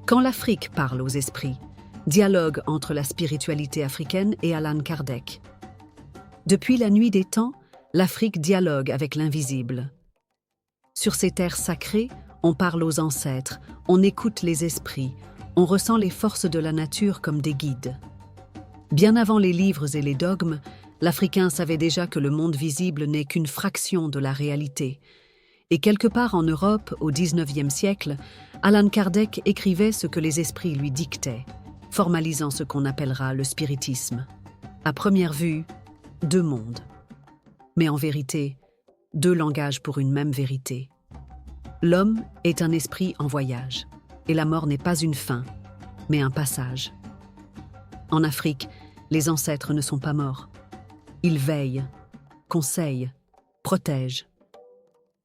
Quand l'Afrique parle aux esprits, dialogue entre la spiritualité africaine et Allan Kardec. Depuis la nuit des temps, l'Afrique dialogue avec l'invisible. Sur ces terres sacrées, on parle aux ancêtres, on écoute les esprits, on ressent les forces de la nature comme des guides. Bien avant les livres et les dogmes, l'Africain savait déjà que le monde visible n'est qu'une fraction de la réalité. Et quelque part en Europe, au XIXe siècle, Allan Kardec écrivait ce que les esprits lui dictaient, formalisant ce qu'on appellera le spiritisme. À première vue, deux mondes. Mais en vérité, deux langages pour une même vérité. L'homme est un esprit en voyage, et la mort n'est pas une fin, mais un passage. En Afrique, les ancêtres ne sont pas morts. Ils veillent, conseillent, protègent.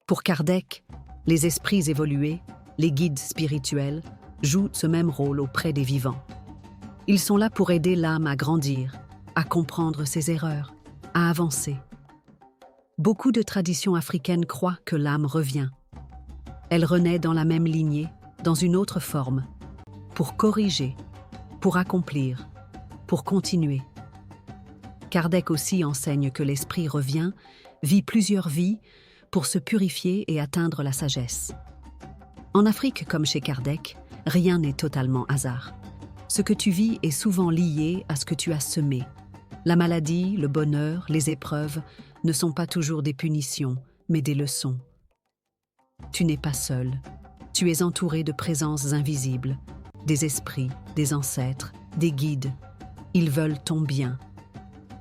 Pour Kardec, les esprits évolués, les guides spirituels, jouent ce même rôle auprès des vivants. Ils sont là pour aider l'âme à grandir, à comprendre ses erreurs, à avancer. Beaucoup de traditions africaines croient que l'âme revient. Elle renaît dans la même lignée, dans une autre forme, pour corriger, pour accomplir, pour continuer. Kardec aussi enseigne que l'esprit revient, vit plusieurs vies, pour se purifier et atteindre la sagesse. En Afrique comme chez Kardec, rien n'est totalement hasard. Ce que tu vis est souvent lié à ce que tu as semé. La maladie, le bonheur, les épreuves ne sont pas toujours des punitions, mais des leçons. Tu n'es pas seul. Tu es entouré de présences invisibles, des esprits, des ancêtres, des guides. Ils veulent ton bien.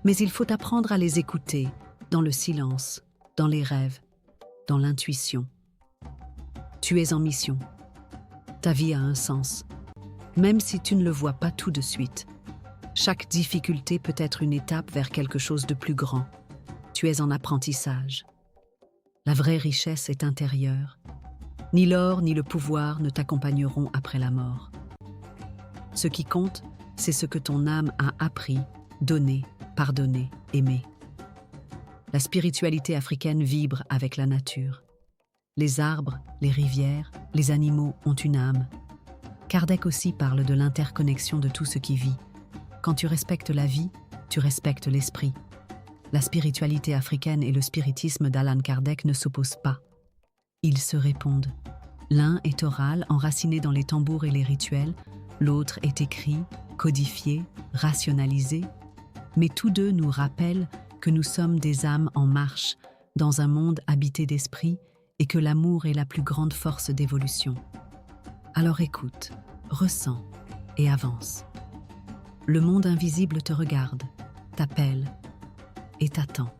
Mais il faut apprendre à les écouter, dans le silence, dans les rêves, dans l'intuition. Tu es en mission. Ta vie a un sens, même si tu ne le vois pas tout de suite. Chaque difficulté peut être une étape vers quelque chose de plus grand. Tu es en apprentissage. La vraie richesse est intérieure. Ni l'or ni le pouvoir ne t'accompagneront après la mort. Ce qui compte, c'est ce que ton âme a appris, donné, pardonné, aimé. La spiritualité africaine vibre avec la nature. Les arbres, les rivières, les animaux ont une âme. Kardec aussi parle de l'interconnexion de tout ce qui vit. Quand tu respectes la vie, tu respectes l'esprit. La spiritualité africaine et le spiritisme d'Allan Kardec ne s'opposent pas. Ils se répondent. L'un est oral, enraciné dans les tambours et les rituels, l'autre est écrit, codifié, rationalisé. Mais tous deux nous rappellent que nous sommes des âmes en marche, dans un monde habité d'esprit, et que l'amour est la plus grande force d'évolution. Alors écoute, ressens et avance. Le monde invisible te regarde, t'appelle et t'attend.